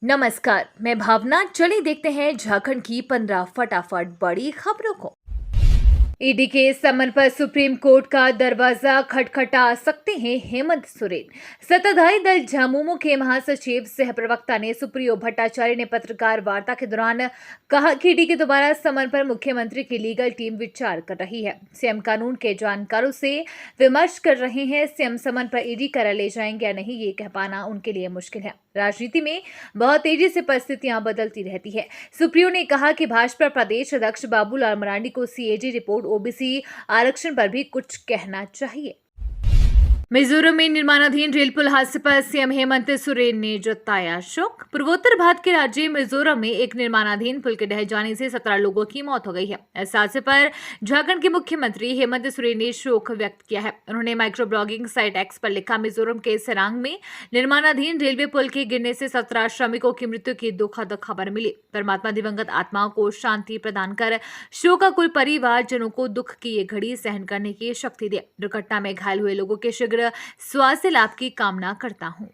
नमस्कार, मैं भावना। चलिए देखते हैं झारखंड की 15 फटाफट बड़ी खबरों को। ईडी के समन पर सुप्रीम कोर्ट का दरवाजा खटखटा सकते हैं हेमंत सोरेन। सत्ताधारी दल झामुमो के महासचिव सह प्रवक्ता ने सुप्रियो भट्टाचार्य ने पत्रकार वार्ता के दौरान कहा कि ईडी के दोबारा समन पर मुख्यमंत्री की लीगल टीम विचार कर रही है। सीएम कानून के जानकारों से विमर्श कर रहे हैं। सीएम समन पर ईडी करा ले जाएंगे या नहीं, ये कह पाना उनके लिए मुश्किल है। राजनीति में बहुत तेजी से परिस्थितियां बदलती रहती है। सुप्रियो ने कहा कि भाजपा प्रदेश अध्यक्ष बाबूलाल मरांडी को सीएजी रिपोर्ट ओबीसी आरक्षण पर भी कुछ कहना चाहिए। मिजोरम में निर्माणाधीन रेल पुल हादसे पर सीएम हेमंत सोरेन ने जताया शोक। पूर्वोत्तर भारत के राज्य मिजोरम में एक निर्माणाधीन पुल के ढह जाने से 17 लोगों की मौत हो गई है। इस हादसे पर झारखंड के मुख्यमंत्री हेमंत सोरेन ने शोक व्यक्त किया है। उन्होंने माइक्रो ब्लॉगिंग साइट एक्स पर लिखा, मिजोरम के सरांग में निर्माणाधीन रेलवे पुल के गिरने से 17 श्रमिकों की मृत्यु की दुखद खबर मिली। परमात्मा दिवंगत आत्माओं को शांति प्रदान कर शोकाकुल परिवारजनों को दुख की ये घड़ी सहन करने की शक्ति दे। दुर्घटना में घायल हुए लोगों के शीघ्र स्वास्थ्य लाभ की कामना करता हूं।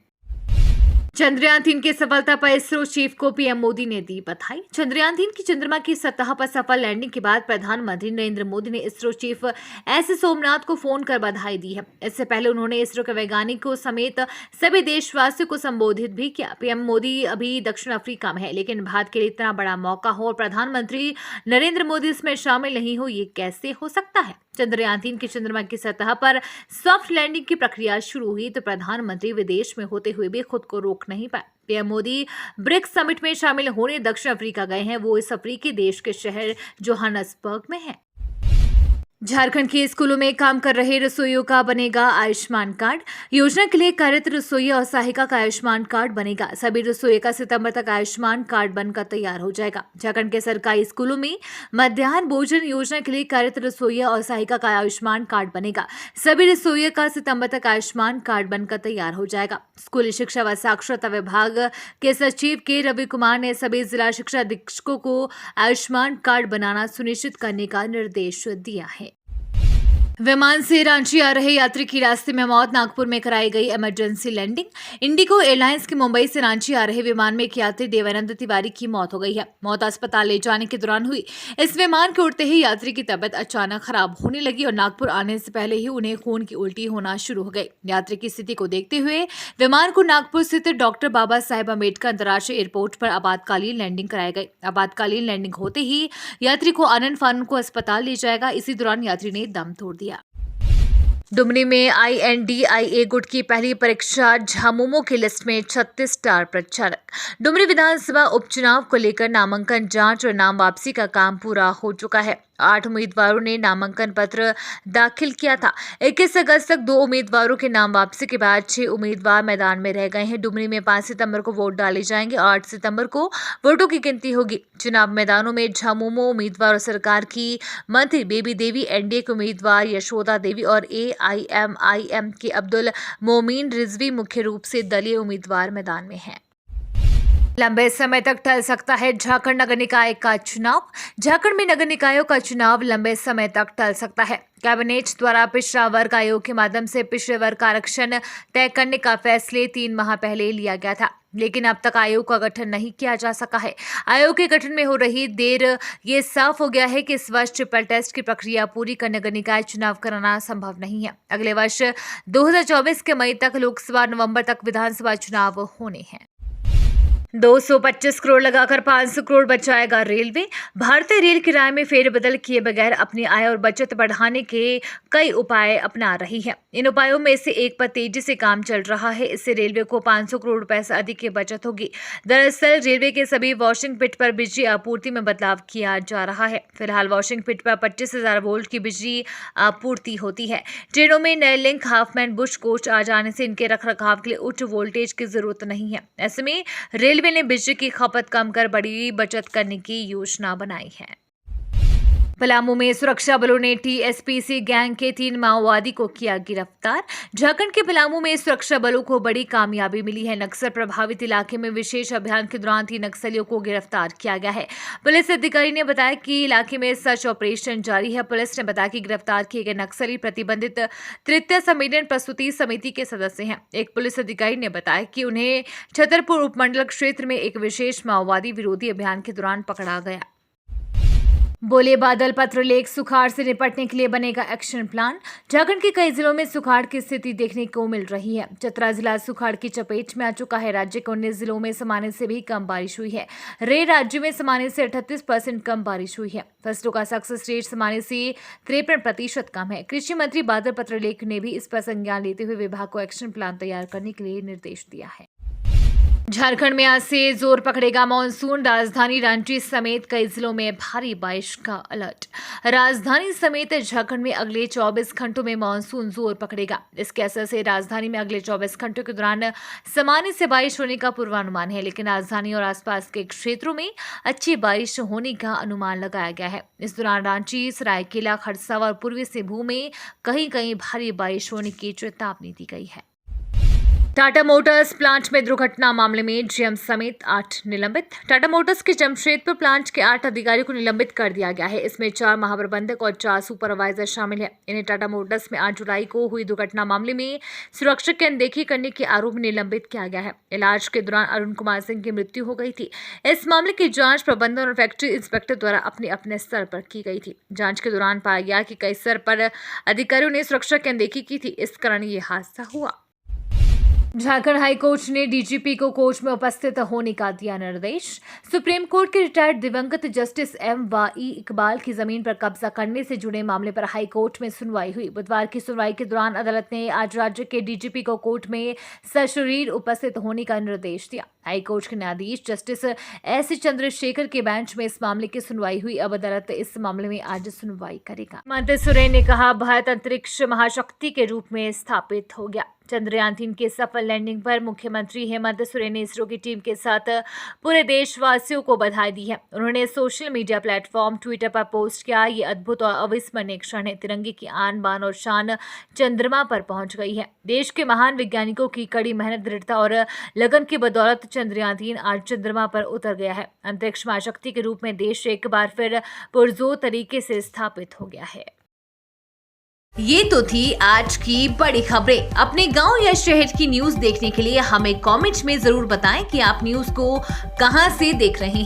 चंद्रयान 3 की सफलता पर इसरो चीफ को पीएम मोदी ने दी बधाई। चंद्रयान 3 की चंद्रमा की सतह पर सफल लैंडिंग के बाद प्रधानमंत्री नरेंद्र मोदी ने इसरो चीफ एस सोमनाथ को फोन कर बधाई दी है। इससे पहले उन्होंने इसरो के वैज्ञानिकों समेत सभी देशवासियों को संबोधित भी किया। पीएम मोदी अभी दक्षिण अफ्रीका में है, लेकिन भारत के लिए इतना बड़ा मौका हो और प्रधानमंत्री नरेंद्र मोदी इसमें शामिल नहीं हो, ये कैसे हो सकता है। चंद्रयान 3 की चंद्रमा की सतह पर सॉफ्ट लैंडिंग की प्रक्रिया शुरू हुई तो प्रधानमंत्री विदेश में होते हुए भी खुद को रोक नहीं पाए। पीएम मोदी ब्रिक्स समिट में शामिल होने दक्षिण अफ्रीका गए हैं। वो इस अफ्रीकी देश के शहर जोहान्सबर्ग में है। झारखंड के स्कूलों में काम कर रहे रसोइयों का बनेगा आयुष्मान कार्ड। योजना के लिए कार्यरत रसोइया और सहायिका का आयुष्मान कार्ड बनेगा। सभी रसोइयों का सितंबर तक आयुष्मान कार्ड बनकर तैयार हो जाएगा। झारखंड के सरकारी स्कूलों में मध्याह्न भोजन योजना के लिए कार्यरत रसोइया और सहायिका का आयुष्मान कार्ड बनेगा। सभी रसोइयों का सितंबर तक आयुष्मान कार्ड बनकर तैयार हो जाएगा। स्कूली शिक्षा व साक्षरता विभाग के सचिव के रवि कुमार ने सभी जिला शिक्षा अधीक्षकों को आयुष्मान कार्ड बनाना सुनिश्चित करने का निर्देश दिया है। विमान से रांची आ रहे यात्री की रास्ते में मौत। नागपुर में कराई गई इमरजेंसी लैंडिंग। इंडिगो एयरलाइंस के मुंबई से रांची आ रहे विमान में एक यात्री देवानंद तिवारी की मौत हो गई है। मौत अस्पताल ले जाने के दौरान हुई। इस विमान के उड़ते ही यात्री की तबीयत अचानक खराब होने लगी और नागपुर आने से पहले ही उन्हें खून की उल्टी होना शुरू हो गई। यात्री की स्थिति को देखते हुए विमान को नागपुर स्थित डॉक्टर बाबा साहेब अम्बेडकर अंतर्राष्ट्रीय एयरपोर्ट पर आपातकालीन लैंडिंग कराई गई। आपातकालीन लैंडिंग होते ही यात्री को आनंद फानन को अस्पताल ले जाएगा। इसी दौरान यात्री ने दम तोड़ दिया। डुमरी में INDIA गुट की पहली परीक्षा झामुमो की लिस्ट में 36 स्टार प्रचारक। डुमरी विधानसभा उपचुनाव को लेकर नामांकन जांच और नाम वापसी का काम पूरा हो चुका है। 8 उम्मीदवारों ने नामांकन पत्र दाखिल किया था। 21 अगस्त तक 2 उम्मीदवारों के नाम वापसी के बाद 6 उम्मीदवार मैदान में रह गए हैं। डुमरी में 5 सितंबर को वोट डाले जाएंगे। 8 सितंबर को वोटों की गिनती होगी। चुनाव मैदानों में झामुमो उम्मीदवार और सरकार की मंत्री बेबी देवी, एनडीए के उम्मीदवार यशोदा देवी और AIMIM के अब्दुल मोमीन रिजवी मुख्य रूप से दलीय उम्मीदवार मैदान में हैं। लंबे समय तक टल सकता है झारखंड नगर निकाय का चुनाव। झारखंड में नगर निकायों का चुनाव लंबे समय तक टल सकता है। कैबिनेट द्वारा पिछड़ा वर्ग आयोग के माध्यम से पिछड़े वर्ग का आरक्षण तय करने का फैसले 3 माह पहले लिया गया था, लेकिन अब तक आयोग का गठन नहीं किया जा सका है। आयोग के गठन में हो रही देर ये साफ हो गया है कि इस वर्ष ट्रिपल टेस्ट की प्रक्रिया पूरी कर नगर निकाय चुनाव कराना संभव नहीं है। अगले वर्ष 2024 के मई तक लोकसभा, नवंबर तक विधानसभा चुनाव होने हैं। 225 करोड़ लगाकर 500 करोड़ बचाएगा रेलवे। भारतीय रेल किराए में फेरबदल किए बगैर अपनी आय और बचत बढ़ाने के कई उपाय अपना रही है। इन उपायों में से एक पर तेजी से काम चल रहा है। इससे रेलवे को 500 करोड़ रुपए से अधिक की बचत होगी। दरअसल रेलवे के सभी वॉशिंग पिट पर बिजली आपूर्ति में बदलाव किया जा रहा है। फिलहाल वॉशिंग पिट पर 25,000 वोल्ट की बिजली आपूर्ति होती है। ट्रेनों में नए लिंक, हाफमैन, बुश कोच आ जाने से इनके रखरखाव के लिए उच्च वोल्टेज की जरूरत नहीं है। ऐसे में रेलवे ने बिजली की खपत कम कर बड़ी बचत करने की योजना बनाई है। पलामू में सुरक्षा बलों ने टीएसपीसी गैंग के 3 माओवादी को किया गिरफ्तार। झारखंड के पलामू में सुरक्षा बलों को बड़ी कामयाबी मिली है। नक्सल प्रभावित इलाके में विशेष अभियान के दौरान 3 नक्सलियों को गिरफ्तार किया गया है। पुलिस अधिकारी ने बताया कि इलाके में सर्च ऑपरेशन जारी है। पुलिस ने बताया कि गिरफ्तार किए गए नक्सली प्रतिबंधित तृतीय सम्मेलन प्रस्तुति समिति के सदस्य हैं। एक पुलिस अधिकारी ने बताया कि उन्हें छतरपुर उपमंडल क्षेत्र में एक विशेष माओवादी विरोधी अभियान के दौरान पकड़ा गया। बोले बादल, पत्र लेख, सुखाड़ से निपटने के लिए बनेगा एक्शन प्लान। झारखंड के कई जिलों में सुखाड़ की स्थिति देखने को मिल रही है। चतरा जिला सुखाड़ की चपेट में आ चुका है। राज्य के 19 जिलों में सामान्य से भी कम बारिश हुई है। राज्य में सामान्य से 38% कम बारिश हुई है। फसलों का सक्सेस रेट सामान्य से 53% कम है। कृषि मंत्री बादल पत्रलेख ने भी इस पर संज्ञान लेते हुए विभाग को एक्शन प्लान तैयार करने के लिए निर्देश दिया है। झारखंड में आज से जोर पकड़ेगा मानसून। राजधानी रांची समेत कई जिलों में भारी बारिश का अलर्ट। राजधानी समेत झारखंड में अगले 24 घंटों में मानसून जोर पकड़ेगा। इसके असर से राजधानी में अगले 24 घंटों के दौरान सामान्य से बारिश होने का पूर्वानुमान है, लेकिन राजधानी और आसपास के क्षेत्रों में अच्छी बारिश होने का अनुमान लगाया गया है। इस दौरान रांची, सरायकेला, खरसावा और पूर्वी सिंहभूम में कहीं कहीं भारी बारिश होने की चेतावनी दी गई है। टाटा मोटर्स प्लांट में दुर्घटना मामले में जीएम समेत 8 निलंबित। टाटा मोटर्स के जमशेदपुर प्लांट के 8 अधिकारियों को निलंबित कर दिया गया है। इसमें 4 महाप्रबंधक और 4 सुपरवाइजर शामिल हैं। इन्हें टाटा मोटर्स में 8 जुलाई को हुई दुर्घटना मामले में सुरक्षा की अनदेखी करने के आरोप में निलंबित किया गया है। इलाज के दौरान अरुण कुमार सिंह की मृत्यु हो गई थी। इस मामले की जांच प्रबंधन और फैक्ट्री इंस्पेक्टर द्वारा अपने अपने स्तर पर की गई थी। जांच के दौरान पाया गया कि कई स्तर पर अधिकारियों ने सुरक्षा की अनदेखी की थी। इस कारण ये हादसा हुआ। झारखंड हाईकोर्ट ने डीजीपी को कोर्ट में उपस्थित होने का दिया निर्देश। सुप्रीम कोर्ट के रिटायर्ड दिवंगत जस्टिस एम.वाई. इकबाल की जमीन पर कब्जा करने से जुड़े मामले पर हाईकोर्ट में सुनवाई हुई। बुधवार की सुनवाई के दौरान अदालत ने आज राज्य के डीजीपी को कोर्ट में सशरीर उपस्थित होने का निर्देश दिया। हाईकोर्ट के न्यायाधीश जस्टिस एस. चंद्रशेखर के बेंच में इस मामले की सुनवाई हुई। अब अदालत इस मामले में आज सुनवाई करेगा। हेमंत सोरेन ने कहा, भारत अंतरिक्ष महाशक्ति के रूप में स्थापित हो गया। चंद्रयान 3 के सफल लैंडिंग पर मुख्यमंत्री हेमंत सोरेन ने इसरो की टीम के साथ पूरे देशवासियों को बधाई दी है। उन्होंने सोशल मीडिया प्लेटफॉर्म ट्विटर पर पोस्ट किया, ये अद्भुत और अविस्मरणीय क्षण है। तिरंगे की आन बान और शान चंद्रमा पर पहुंच गई है। देश के महान वैज्ञानिकों की कड़ी मेहनत, दृढ़ता और लगन की बदौलत चंद्रयान 3 आज चंद्रमा पर उतर गया है। अंतरिक्ष महाशक्ति के रूप में देश एक बार फिर पुरजोर तरीके से स्थापित हो गया है। ये तो थी आज की बड़ी खबरें। अपने गांव या शहर की न्यूज देखने के लिए हमें कमेंट्स में जरूर बताएं कि आप न्यूज को कहां से देख रहे हैं।